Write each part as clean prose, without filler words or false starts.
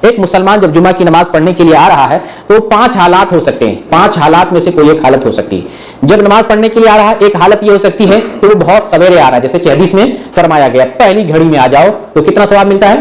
ایک مسلمان جب جمعہ کی نماز پڑھنے کے لیے آ رہا ہے تو 5 حالات ہو سکتے ہیں. 5 حالات میں سے کوئی ایک حالت ہو سکتی ہے. جب نماز پڑھنے کے لیے آ رہا ہے ایک حالت یہ ہو سکتی ہے کہ وہ بہت سویرے آ رہا ہے، جیسے کہ حدیث میں فرمایا گیا پہلی گھڑی میں آ جاؤ تو کتنا ثواب ملتا ہے؟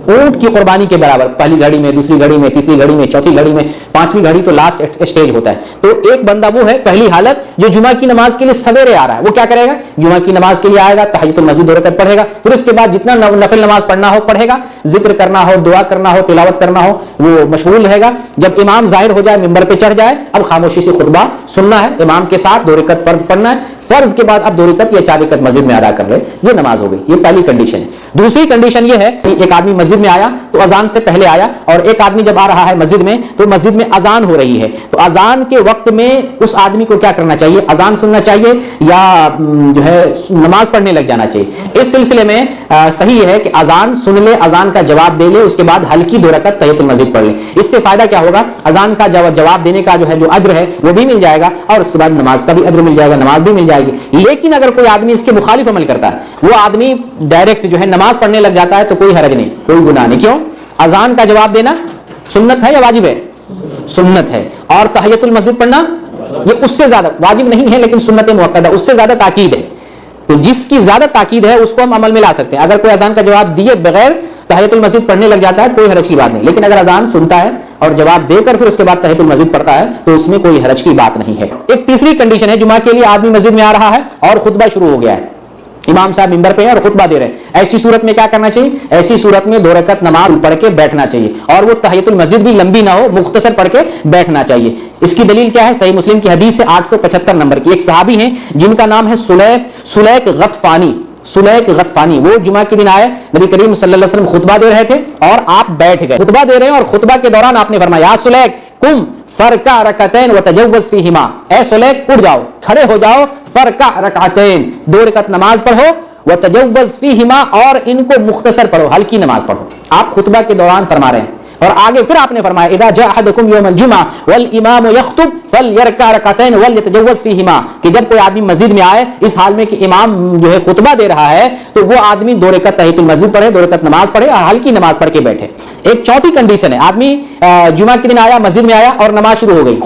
اونٹ کی قربانی کے برابر. پہلی گھڑی میں، دوسری گھڑی میں، تیسری گھڑی میں، چوتھی گھڑی میں، 5ویں گھڑی تو لاسٹ اسٹیج ہوتا ہے. تو ایک بندہ وہ ہے پہلی حالت جو جمعہ کی نماز کے لیے سویرے آ رہا ہے. وہ کیا کرے گا؟ جمعہ کی نماز کے لیے آئے گا، تحیۃ المسجد 2 رکعت پڑھے گا، پھر اس کے بعد جتنا نفل نماز پڑھنا ہو پڑھے گا، ذکر کرنا ہو، دعا کرنا ہو، تلاوت کرنا ہو، وہ مشغول رہے گا. جب امام ظاہر ہو جائے، ممبر پہ چڑھ جائے، اب خاموشی سے خطبہ سننا ہے، امام کے ساتھ 2 رکعت فرض پڑھنا ہے، فرض کے بعد اب 2 رکعت یا 4 رکعت مسجد میں ادا کر لے، یہ نماز ہو گئی. یہ پہلی کنڈیشن ہے. دوسری کنڈیشن یہ ہے کہ ایک آدمی مسجد میں آیا تو اذان سے پہلے آیا، اور ایک آدمی جب آ رہا ہے مسجد میں تو مسجد میں اذان ہو رہی ہے، تو اذان کے وقت میں اس آدمی کو کیا کرنا چاہیے؟ اذان سننا چاہیے یا جو ہے نماز پڑھنے لگ جانا چاہیے؟ اس سلسلے میں صحیح ہے کہ اذان سن لے، اذان کا جواب دے لے، اس کے بعد ہلکی 2 رکعت تحیۃ المسجد پڑھ لے. اس سے فائدہ کیا ہوگا؟ اذان کا جواب دینے کا جو ہے جو اجر ہے وہ بھی مل جائے گا، اور اس کے بعد نماز کا بھی اجر مل جائے گا، نماز بھی مل جائے گی. لیکن اگر کوئی آدمی اس کے مخالف عمل کرتا ہے، وہ آدمی ڈائریکٹ جو ہے نماز پڑھنے لگ جاتا ہے، تو کوئی حرج نہیں، کوئی گناہ نہیں. کیوں؟ اذان کا جواب دینا سنت ہے یا واجب ہے؟ سنت ہے. اور تحیۃ المسجد پڑھنا یہ اس سے زیادہ واجب نہیں ہے لیکن سنت مؤکدہ، اس سے زیادہ تاکید ہے. تو جس کی زیادہ تاکید ہے اس کو ہم عمل میں لا سکتے ہیں. اگر کوئی اذان کا جواب دیے بغیر تحیۃ المسجد پڑھنے لگ جاتا ہے تو کوئی حرج کی بات نہیں. لیکن اگر اذان سنتا ہے اور جواب دے کر پھر اس کے بعد تحیۃ المسجد پڑھتا ہے تو اس میں کوئی حرج کی بات نہیں ہے. ایک تیسری کنڈیشن ہے، جمعہ کے لیے آدمی مسجد میں آ رہا ہے اور خطبہ شروع ہو گیا ہے، امام صاحب ممبر پہ ہیں اور خطبہ دے رہے ہیں. ایسی صورت میں کیا کرنا چاہیے؟ ایسی صورت میں 2 رکعت نماز پڑھ کے بیٹھنا چاہیے، اور وہ تحیۃ المسجد بھی لمبی نہ ہو، مختصر پڑھ کے بیٹھنا چاہیے. اس کی دلیل کیا ہے؟ صحیح مسلم کی حدیث ہے 875 نمبر کی. ایک صحابی ہیں جن کا نام ہے سلیک غطفانی. سلیک غطفانی وہ جمعہ کے دن آئے، نبی کریم صلی اللہ علیہ وسلم خطبہ دے رہے تھے اور آپ بیٹھ گئے. خطبہ دے رہے ہیں اور خطبہ کے دوران آپ نے فرمایا یا سلیک قم فرکع رکعتین وتجوز فیہما، اے سلیک اٹھ جاؤ، کھڑے ہو جاؤ، فرکع رکعتین 2 رکعت نماز پڑھو، وتجوز فیہما اور ان کو مختصر پڑھو، ہلکی نماز پڑھو. آپ خطبہ کے دوران فرما رہے ہیں. اور آگے پھر آپ نے فرمایا اذا جاء احدکم یوم الجمعہ والامام یخطب فلیرکع رکعتین ولیتجوز فیہما، کہ جب کوئی آدمی مسجد میں آئے اس حال میں کہ امام جو ہے خطبہ دے رہا ہے تو وہ آدمی 2 رکعت تحیۃ المسجد پڑھے، 2 رکعت نماز پڑھے اور ہلکی نماز پڑھ کے بیٹھے. ایک چوتھی کنڈیشن ہے، آدمی جمعہ کے دن آیا، مسجد میں آیا اور نماز شروع ہو گئی،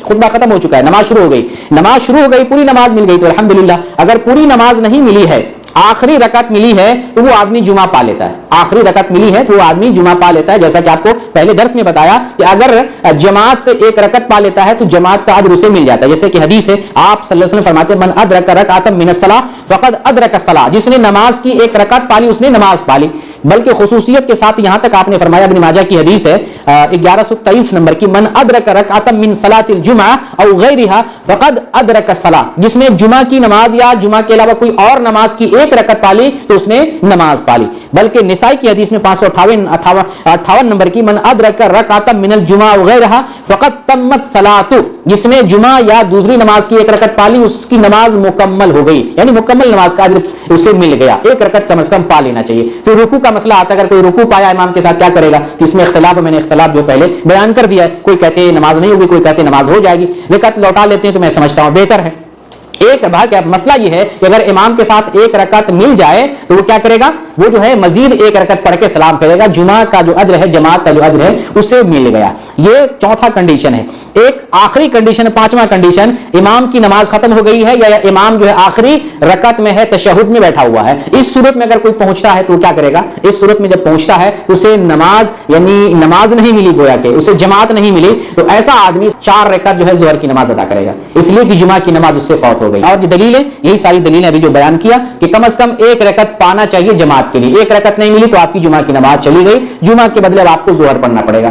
خطبہ ختم ہو چکا ہے، نماز شروع ہو گئی. نماز شروع ہو گئی، پوری نماز مل گئی تو الحمدللہ. اگر پوری نماز نہیں ملی ہے، آخری رکعت ملی ہے تو وہ آدمی جمعہ پا لیتا ہے. آخری رکعت ملی ہے تو وہ آدمی جمعہ پا لیتا ہے. جیسا کہ آپ کو پہلے درس میں بتایا کہ اگر جماعت سے 1 رکعت پا لیتا ہے تو جماعت کا اجر اسے مل جاتا ہے. جیسے کہ حدیث ہے آپ صلی اللہ علیہ وسلم فرماتے ہیں من ادرک رکعۃ من الصلاۃ فقد ادرک الصلاۃ، جس نے نماز کی 1 رکعت پالی اس نے نماز پالی. بلکہ خصوصیت کے ساتھ یہاں تک آپ نے فرمایا، ابن ماجہ کی حدیث ہے 1123 نمبر کی، من ادرک رکعۃ من صلاۃ الجمعہ او غیرہا فقد ادرک الصلاۃ، جس نے جمعہ کی نماز یا جمعہ کے علاوہ کوئی اور نماز کی 1 رکعت پالی تو اس نے نماز پالی. بلکہ نسائی کی حدیث میں 558 نمبر کی من ادرک رکعۃ من الجمعہ او غیرہا فقد تمت صلاۃ، جس نے جمعہ یا دوسری نماز کی 1 رکعت پالی اس کی نماز مکمل ہو گئی، یعنی مکمل نماز کا اجر اسے مل گیا. 1 رکعت کم از کم پا لینا چاہیے. پھر رکوع کا مسئلہ آتا ہے، اگر کوئی رکوع پایا امام کے ساتھ کیا کرے گا؟ جس میں اختلاف ہے، میں نے اختلاف جو پہلے بیان کر دیا ہے. کوئی کہتے ہیں نماز نہیں ہوگی، کوئی کہتے ہیں نماز ہو جائے گی. رکعت لوٹا لیتے ہیں تو میں سمجھتا ہوں بہتر ہے. ایک بھاگ مسئلہ یہ ہے کہ اگر امام کے ساتھ 1 رکعت مل جائے تو وہ کیا کرے گا؟ وہ جو ہے مزید 1 رکعت پڑھ کے سلام پھیرے گا. جمعہ کا جو اجر ہے، جماعت کا جو اجر ہے اسے مل گیا. یہ چوتھا کنڈیشن ہے. ایک آخری کنڈیشن، 5واں کنڈیشن، امام کی نماز ختم ہو گئی ہے یا امام جو ہے آخری رکعت میں ہے، تشہد میں بیٹھا ہوا ہے. اس صورت میں اگر کوئی پہنچتا ہے تو کیا کرے گا؟ اس صورت میں جب پہنچتا ہے تو اسے نماز یعنی نماز نہیں ملی، گویا کہ اسے جماعت نہیں ملی، تو ایسا آدمی 4 رکعت جو ہے ظہر کی نماز ادا کرے گا، اس لیے کہ جمعہ کی نماز اس سے فوت ہو گئی. اور جو دلیل ہے، یہی ساری دلیلیں ابھی جو بیان کیا کہ کم از کم 1 رکعت پانا چاہیے جماعت کے لیے. 1 رکعت نہیں ملی تو آپ کی جمعہ کی نماز چلی گئی، جمعہ کے بدلے اب آپ کو ظہر پڑھنا پڑے گا.